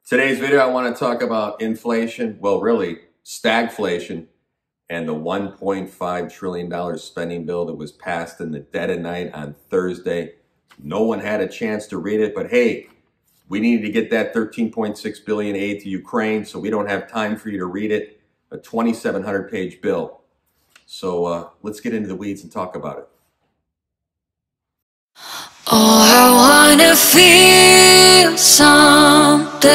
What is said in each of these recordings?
Today's video, I want to talk about inflation, well, really, stagflation, and the $1.5 trillion spending bill that was passed in the dead of night on Thursday. No one had a chance to read it, but hey, we needed to get that $13.6 billion aid to Ukraine, so we don't have time for you to read it. A 2,700-page bill. So let's get into the weeds and talk about it. Oh, I wanna feel something.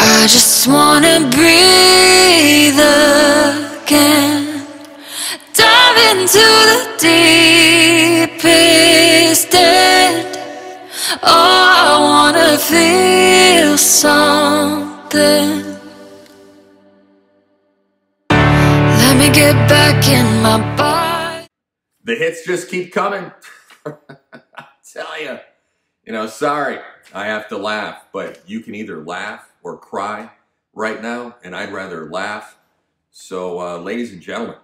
I just wanna breathe again. Dive into the deepest end. Oh, I wanna feel something. Let me get back in my body. The hits just keep coming. I tell you, sorry, I have to laugh, but you can either laugh or cry right now, and I'd rather laugh. So, ladies and gentlemen,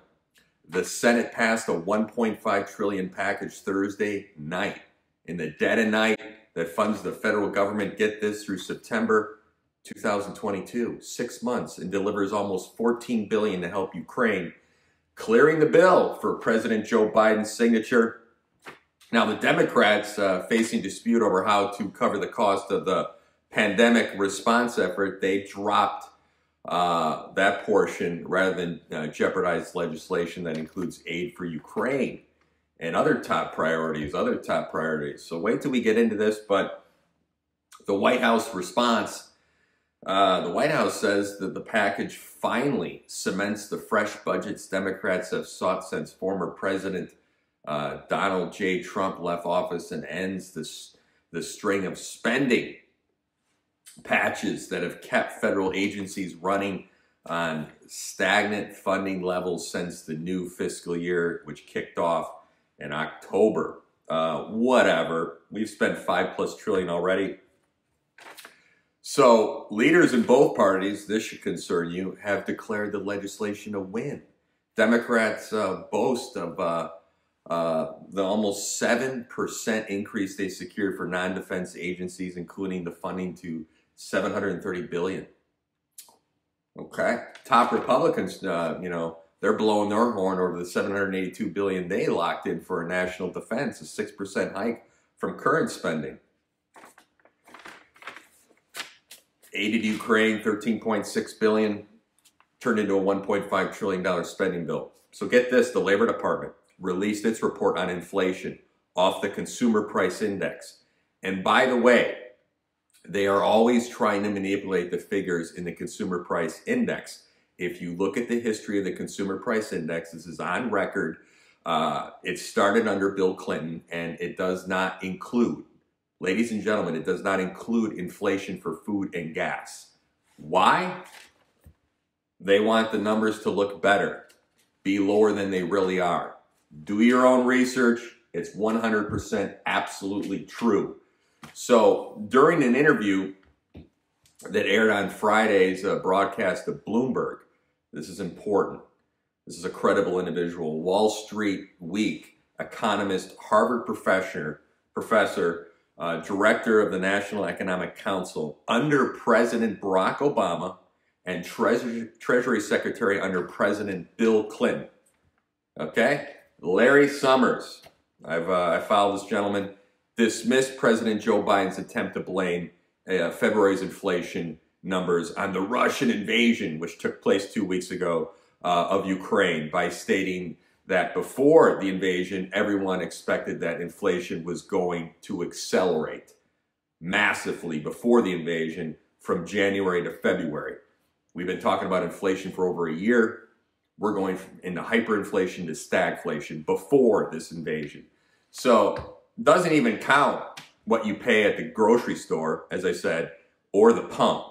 the Senate passed a $1.5 trillion package Thursday night, in the dead of night, that funds the federal government, get this, through September 2022, 6 months, and delivers almost $14 billion to help Ukraine, clearing the bill for President Joe Biden's signature. Now, the Democrats facing dispute over how to cover the cost of the pandemic response effort, they dropped that portion rather than jeopardize legislation that includes aid for Ukraine and other top priorities. So wait till we get into this, but the White House response, the White House says that the package finally cements the fresh budgets Democrats have sought since former President Donald J. Trump left office, and ends the string of spending patches that have kept federal agencies running on stagnant funding levels since the new fiscal year, which kicked off in October. Whatever. We've spent $5+ trillion already. So leaders in both parties, this should concern you, have declared the legislation a win. Democrats boast of the almost 7% increase they secured for non-defense agencies, including the funding to $730 billion. Okay. Top Republicans, they're blowing their horn over the $782 billion they locked in for national defense, a 6% hike from current spending. Aided Ukraine, $13.6 billion, turned into a $1.5 trillion spending bill. So get this, the Labor Department released its report on inflation off the Consumer Price Index. And by the way, they are always trying to manipulate the figures in the Consumer Price Index. If you look at the history of the Consumer Price Index, this is on record. It started under Bill Clinton, and it does not include, ladies and gentlemen, it does not include inflation for food and gas. Why? They want the numbers to look better, be lower than they really are. Do your own research. It's 100% absolutely true. So during an interview that aired on Friday's broadcast of Bloomberg, this is important. This is a credible individual. Wall Street Week economist, Harvard professor, director of the National Economic Council under President Barack Obama, and Treasury Secretary under President Bill Clinton. Okay? Larry Summers, I followed this gentleman, dismissed President Joe Biden's attempt to blame February's inflation numbers on the Russian invasion, which took place 2 weeks ago, of Ukraine, by stating that before the invasion, everyone expected that inflation was going to accelerate massively before the invasion from January to February. We've been talking about inflation for over a year. We're going into hyperinflation to stagflation before this invasion. So doesn't even count what you pay at the grocery store, as I said, or the pump.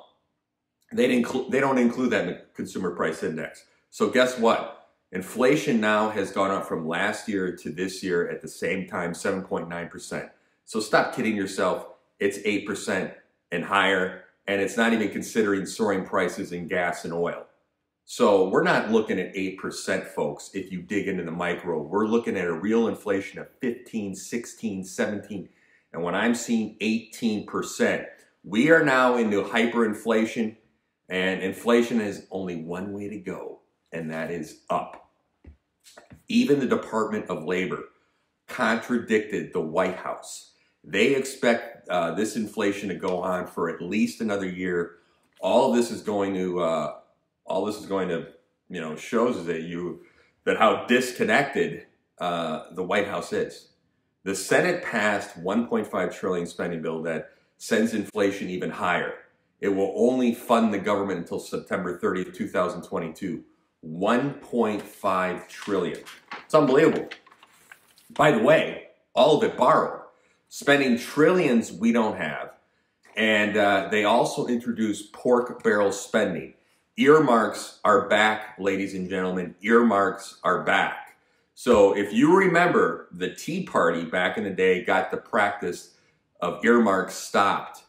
They don't include that in the Consumer Price Index. So guess what? Inflation now has gone up from last year to this year at the same time, 7.9%. So stop kidding yourself. It's 8% and higher, and it's not even considering soaring prices in gas and oil. So we're not looking at 8%, folks, if you dig into the micro. We're looking at a real inflation of 15, 16, 17. And when I'm seeing 18%, We are now into hyperinflation, and inflation has only one way to go, and that is up. Even the Department of Labor contradicted the White House. They expect this inflation to go on for at least another year. All this is going to, shows that how disconnected the White House is. The Senate passed $1.5 trillion spending bill that sends inflation even higher. It will only fund the government until September 30th, 2022. $1.5 trillion. It's unbelievable. By the way, all of it borrowed, spending trillions we don't have. And they also introduced pork barrel spending. Earmarks are back, ladies and gentlemen. Earmarks are back. So if you remember, the Tea Party back in the day got the practice of earmarks stopped.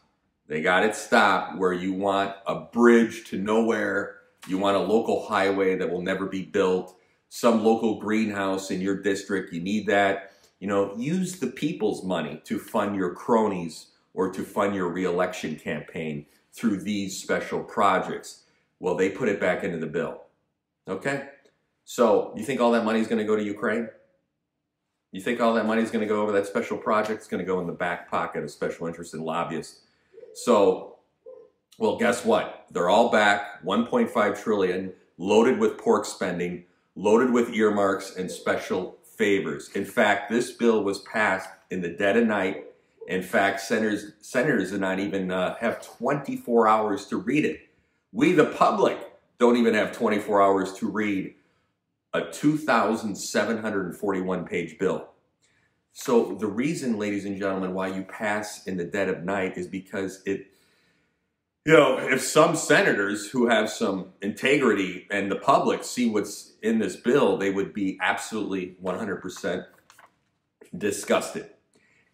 They got it stopped where you want a bridge to nowhere, you want a local highway that will never be built, some local greenhouse in your district, you need that. You know, use the people's money to fund your cronies or to fund your re-election campaign through these special projects. Well, they put it back into the bill. Okay? So, you think all that money is going to go to Ukraine? You think all that money is going to go over that special project? It's going to go in the back pocket of special interest and lobbyists. So, well, guess what? They're all back, $1.5 trillion, loaded with pork spending, loaded with earmarks and special favors. In fact, this bill was passed in the dead of night. In fact, senators do not even have 24 hours to read it. We, the public, don't even have 24 hours to read a 2,741-page bill. So the reason, ladies and gentlemen, why you pass in the dead of night is because if some senators who have some integrity and the public see what's in this bill, they would be absolutely 100% disgusted.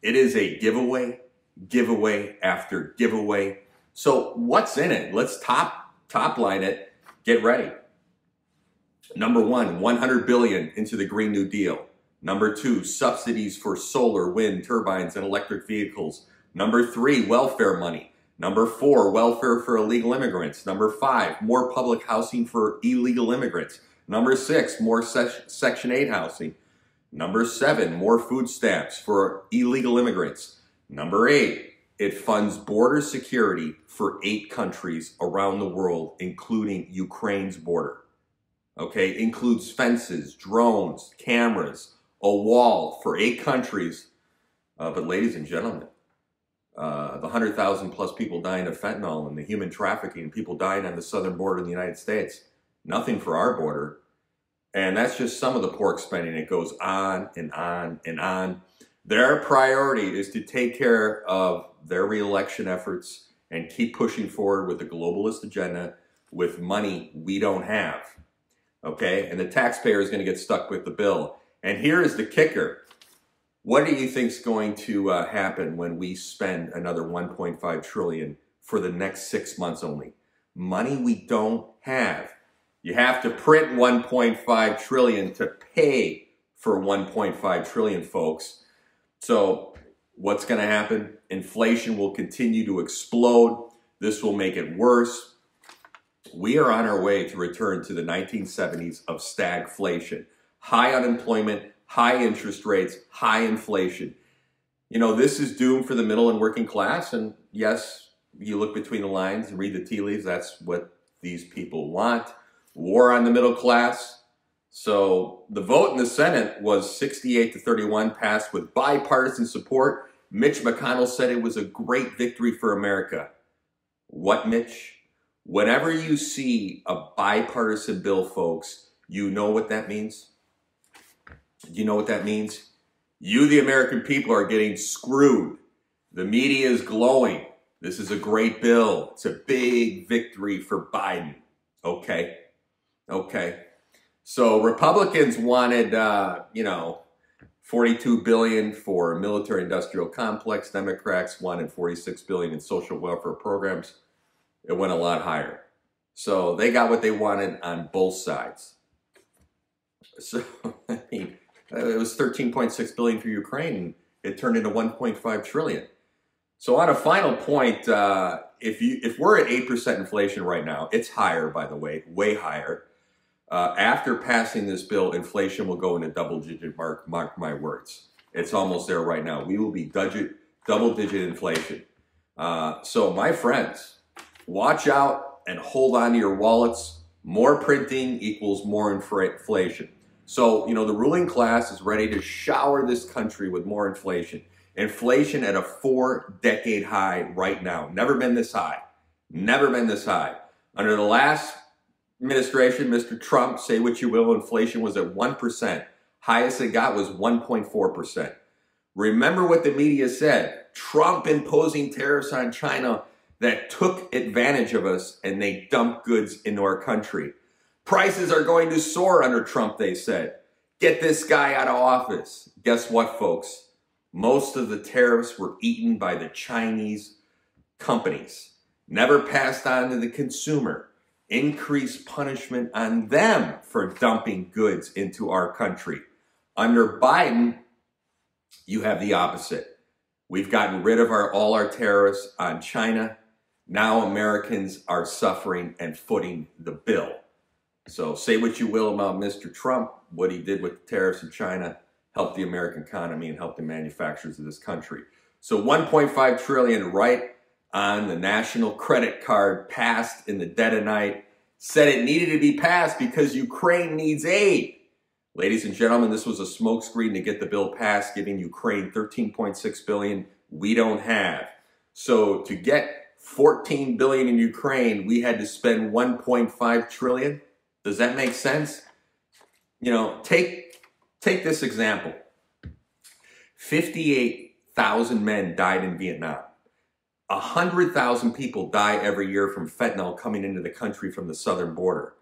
It is a giveaway after giveaway. So what's in it? Let's top line it. Get ready. Number one, $100 billion into the Green New Deal. Number two, subsidies for solar, wind, turbines, and electric vehicles. Number three, welfare money. Number four, welfare for illegal immigrants. Number five, more public housing for illegal immigrants. Number six, more Section 8 housing. Number seven, more food stamps for illegal immigrants. Number eight, it funds border security for 8 countries around the world, including Ukraine's border. Okay, includes fences, drones, cameras, a wall for 8 countries. But ladies and gentlemen, the 100,000 plus people dying of fentanyl and the human trafficking, people dying on the southern border of the United States, nothing for our border. And that's just some of the pork spending. It goes on and on and on. Their priority is to take care of their re-election efforts and keep pushing forward with the globalist agenda with money we don't have. Okay, and the taxpayer is going to get stuck with the bill. And here is the kicker. What do you think is going to happen when we spend another $1.5 trillion for the next 6 months only? Money we don't have. You have to print $1.5 trillion to pay for $1.5 trillion, folks. So what's going to happen? Inflation will continue to explode. This will make it worse. We are on our way to return to the 1970s of stagflation. High unemployment, high interest rates, high inflation. You know, this is doomed for the middle and working class. And yes, you look between the lines and read the tea leaves. That's what these people want. War on the middle class. So the vote in the Senate was 68-31, passed with bipartisan support. Mitch McConnell said it was a great victory for America. What, Mitch? Whenever you see a bipartisan bill, folks, you know what that means? You know what that means? You, the American people, are getting screwed. The media is glowing. This is a great bill. It's a big victory for Biden. Okay. Okay. So Republicans wanted, $42 billion for military-industrial complex. Democrats wanted $46 billion in social welfare programs. It went a lot higher. So they got what they wanted on both sides. So, I mean, it was $13.6 billion for Ukraine. It turned into $1.5 trillion. So on a final point, if we're at 8% inflation right now, it's higher, by the way, way higher. After passing this bill, inflation will go into double-digit mark my words. It's almost there right now. We will be double-digit inflation. So my friends, watch out and hold on to your wallets. More printing equals more inflation. So, you know, the ruling class is ready to shower this country with more inflation. Inflation at a 4-decade high right now. Never been this high. Never been this high. Under the last administration, Mr. Trump, say what you will, inflation was at 1%. Highest it got was 1.4%. Remember what the media said. Trump imposing tariffs on China that took advantage of us, and they dumped goods into our country. Prices are going to soar under Trump, they said. Get this guy out of office. Guess what, folks? Most of the tariffs were eaten by the Chinese companies. Never passed on to the consumer. Increased punishment on them for dumping goods into our country. Under Biden, you have the opposite. We've gotten rid of all our tariffs on China. Now Americans are suffering and footing the bill. So say what you will about Mr. Trump, what he did with the tariffs in China helped the American economy and helped the manufacturers of this country. So 1.5 trillion right on the national credit card passed in the dead of night. Said it needed to be passed because Ukraine needs aid. Ladies and gentlemen, this was a smokescreen to get the bill passed, giving Ukraine $13.6 billion we don't have. So to get $14 billion in Ukraine, we had to spend $1.5 trillion. Does that make sense? You know, take this example. 58,000 men died in Vietnam. 100,000 people die every year from fentanyl coming into the country from the southern border.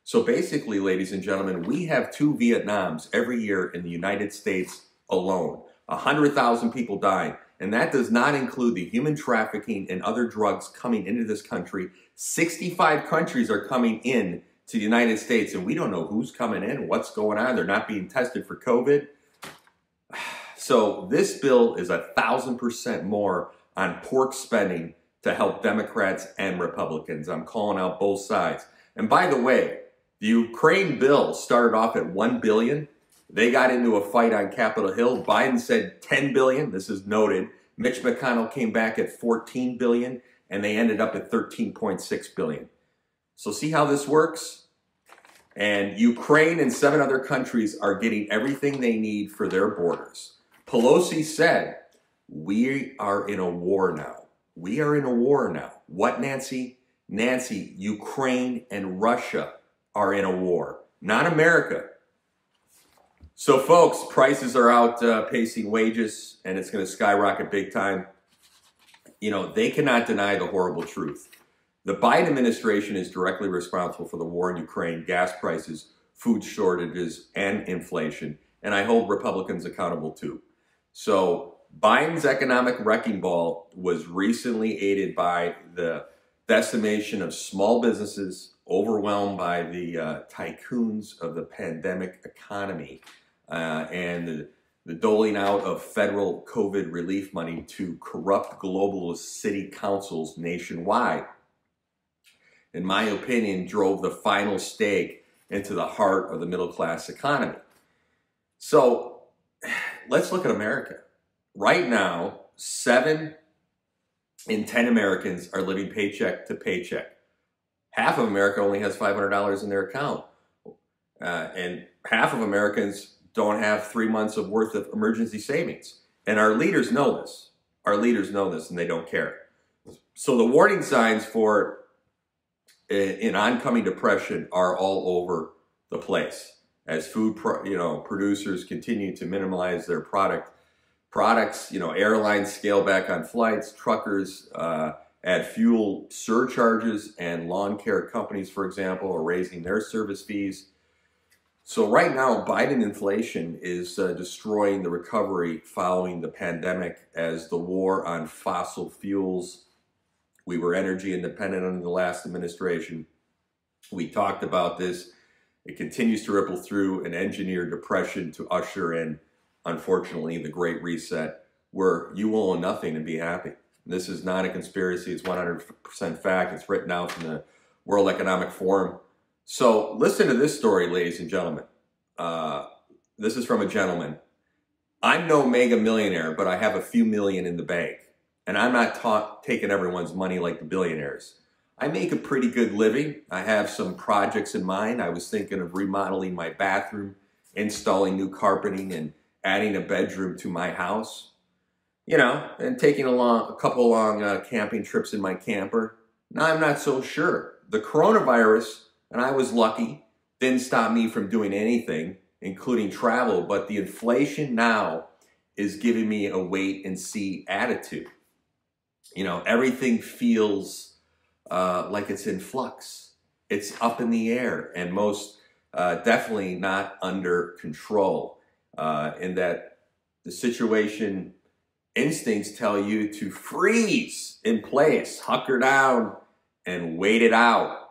So basically, ladies and gentlemen, we have 2 Vietnams every year in the United States alone. 100,000 people dying. And that does not include the human trafficking and other drugs coming into this country. 65 countries are coming in to the United States, and we don't know who's coming in, what's going on. They're not being tested for COVID. So this bill is 1,000% more on pork spending to help Democrats and Republicans. I'm calling out both sides. And by the way, the Ukraine bill started off at $1 billion. They got into a fight on Capitol Hill. Biden said $10 billion. This is noted. Mitch McConnell came back at $14 billion, and they ended up at $13.6 billion. So see how this works? And Ukraine and 7 other countries are getting everything they need for their borders. Pelosi said, we are in a war now. We are in a war now. What, Nancy? Nancy, Ukraine and Russia are in a war, not America. So folks, prices are outpacing wages, and it's going to skyrocket big time. You know, they cannot deny the horrible truth. The Biden administration is directly responsible for the war in Ukraine, gas prices, food shortages, and inflation. And I hold Republicans accountable too. So Biden's economic wrecking ball was recently aided by the decimation of small businesses, overwhelmed by the tycoons of the pandemic economy, and the doling out of federal COVID relief money to corrupt globalist city councils nationwide. In my opinion, drove the final stake into the heart of the middle-class economy. So let's look at America. Right now, 7 in 10 Americans are living paycheck to paycheck. Half of America only has $500 in their account. And half of Americans don't have 3 months of worth of emergency savings. And our leaders know this. Our leaders know this, and they don't care. So the warning signs for an oncoming depression are all over the place as food producers continue to minimize their products. Airlines scale back on flights, truckers add fuel surcharges, and lawn care companies, for example, are raising their service fees. So right now, Biden inflation is destroying the recovery following the pandemic as the war on fossil fuels. We were energy independent under the last administration. We talked about this. It continues to ripple through an engineered depression to usher in, unfortunately, the Great Reset, where you will own nothing and be happy. This is not a conspiracy. It's 100% fact. It's written out from the World Economic Forum. So listen to this story, ladies and gentlemen. This is from a gentleman. I'm no mega millionaire, but I have a few million in the bank. And I'm not taking everyone's money like the billionaires. I make a pretty good living. I have some projects in mind. I was thinking of remodeling my bathroom, installing new carpeting, and adding a bedroom to my house. You know, and taking a couple long camping trips in my camper. Now, I'm not so sure. The coronavirus, and I was lucky, didn't stop me from doing anything, including travel, but the inflation now is giving me a wait and see attitude. You know, everything feels like it's in flux. It's up in the air, and most definitely not under control. In that the situation, instincts tell you to freeze in place, hunker down, and wait it out.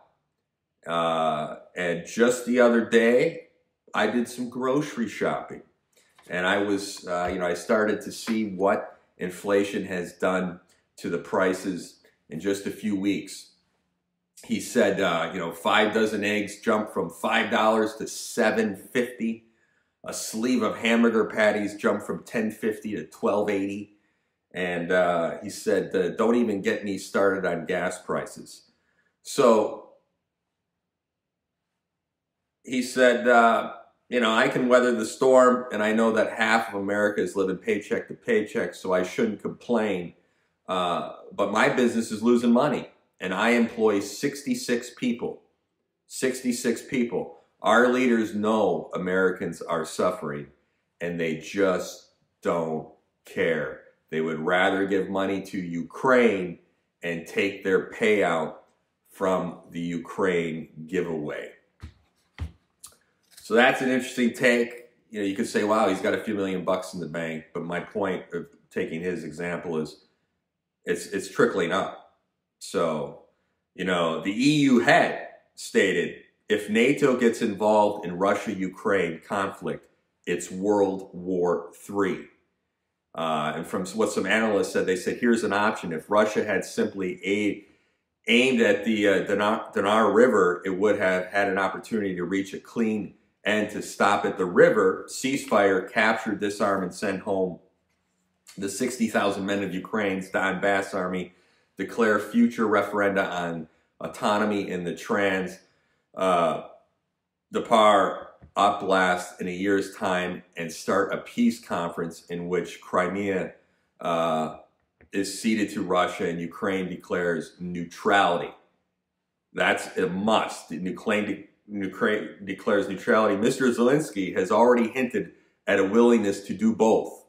And just the other day, I did some grocery shopping, and I was, I started to see what inflation has done to the prices in just a few weeks. He said, 5 dozen eggs jumped from $5 to $7.50. A sleeve of hamburger patties jumped from $10.50 to $12.80. And he said, don't even get me started on gas prices. So he said, I can weather the storm, and I know that half of America is living paycheck to paycheck, so I shouldn't complain. But my business is losing money, and I employ 66 people. 66 people. Our leaders know Americans are suffering, and they just don't care. They would rather give money to Ukraine and take their payout from the Ukraine giveaway. So that's an interesting take. You could say, wow, he's got a few million bucks in the bank. But my point of taking his example is it's trickling up. So, the EU head stated, if NATO gets involved in Russia-Ukraine conflict, it's World War III. And from what some analysts said, they said, here's an option. If Russia had simply aimed at the Dnieper River, it would have had an opportunity to reach a clean end to stop at the river, ceasefire, capture, disarm, and send home the 60,000 men of Ukraine's Donbass army, declare future referenda on autonomy in the Donbas Oblast in a year's time, and start a peace conference in which Crimea is ceded to Russia and Ukraine declares neutrality. That's a must. Ukraine declares neutrality. Mr. Zelensky has already hinted at a willingness to do both.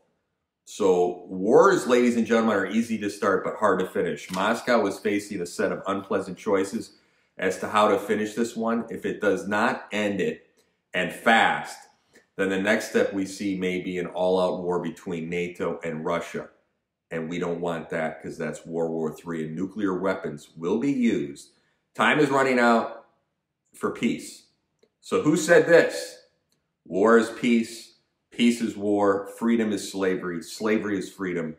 So wars, ladies and gentlemen, are easy to start but hard to finish. Moscow is facing a set of unpleasant choices as to how to finish this one. If it does not end it, and fast, then the next step we see may be an all-out war between NATO and Russia. And we don't want that, because that's World War III, and nuclear weapons will be used. Time is running out for peace. So who said this? War is peace, peace is war, freedom is slavery, slavery is freedom.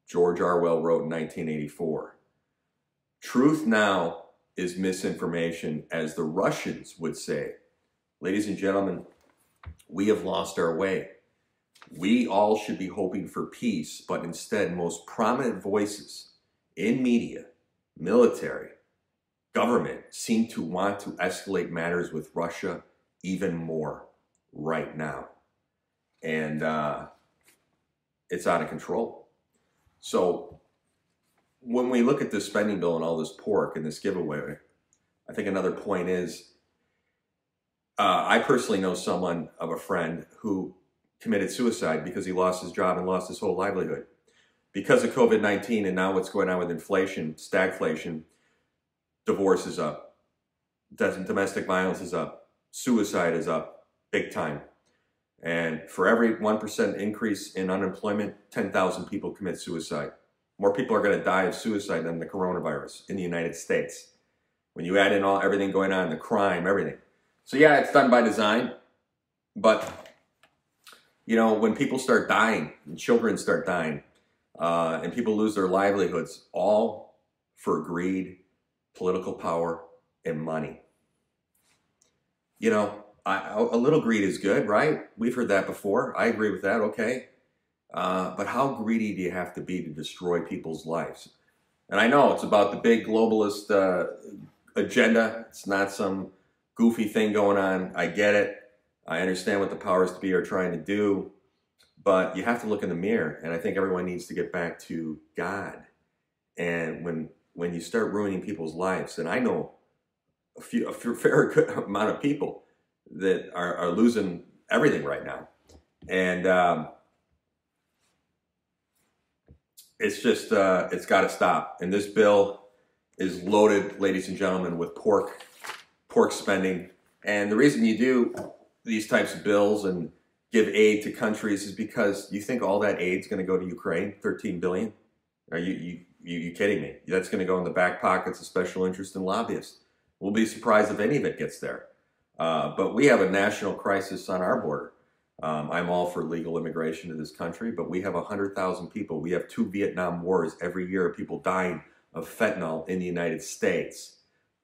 George Orwell wrote in 1984. Truth now is misinformation, as the Russians would say. Ladies and gentlemen, we have lost our way. We all should be hoping for peace, but instead, most prominent voices in media, military, government seem to want to escalate matters with Russia even more right now. And it's out of control. So when we look at this spending bill and all this pork and this giveaway, I think another point is, I personally know someone of a friend who committed suicide because he lost his job and lost his whole livelihood. Because of COVID-19 and now what's going on with inflation, stagflation, divorce is up, domestic violence is up, suicide is up, big time. And for every 1% increase in unemployment, 10,000 people commit suicide. More people are going to die of suicide than the coronavirus in the United States. When you add in everything going on, the crime, everything. So yeah, it's done by design, but when people start dying and children start dying, and people lose their livelihoods, all for greed, political power, and money. You know, a little greed is good, right? We've heard that before. I agree with that, okay. But how greedy do you have to be to destroy people's lives? And I know it's about the big globalist agenda. It's not some goofy thing going on. I get it. I understand what the powers to be are trying to do. But you have to look in the mirror. And I think everyone needs to get back to God. And when you start ruining people's lives, and I know a fair good amount of people that are losing everything right now. And it's just, it's got to stop. And this bill is loaded, ladies and gentlemen, with pork spending. And the reason you do these types of bills and give aid to countries is because you think all that aid's going to go to Ukraine, $13 billion? Are you kidding me? That's going to go in the back pockets of special interest and lobbyists. We'll be surprised if any of it gets there. But we have a national crisis on our border. I'm all for legal immigration to this country, but we have 100,000 people. We have 2 Vietnam Wars every year, people dying of fentanyl in the United States.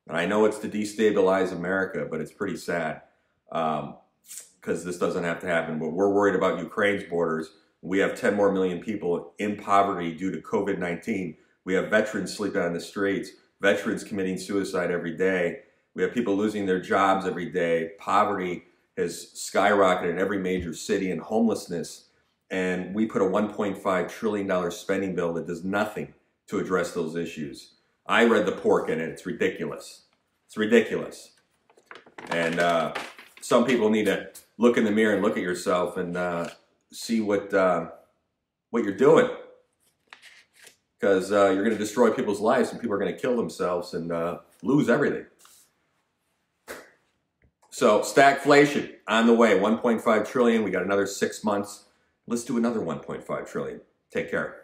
And I know it's to destabilize America, but it's pretty sad because this doesn't have to happen. But we're worried about Ukraine's borders. We have 10 more million people in poverty due to COVID-19. We have veterans sleeping on the streets, veterans committing suicide every day. We have people losing their jobs every day. Poverty has skyrocketed in every major city, and homelessness. And we put a $1.5 trillion spending bill that does nothing to address those issues. I read the pork in it. It's ridiculous. It's ridiculous. And some people need to look in the mirror and look at yourself and see what you're doing. Because you're going to destroy people's lives, and people are going to kill themselves and lose everything. So stagflation on the way, 1.5 trillion. We got another 6 months. Let's do another 1.5 trillion. Take care.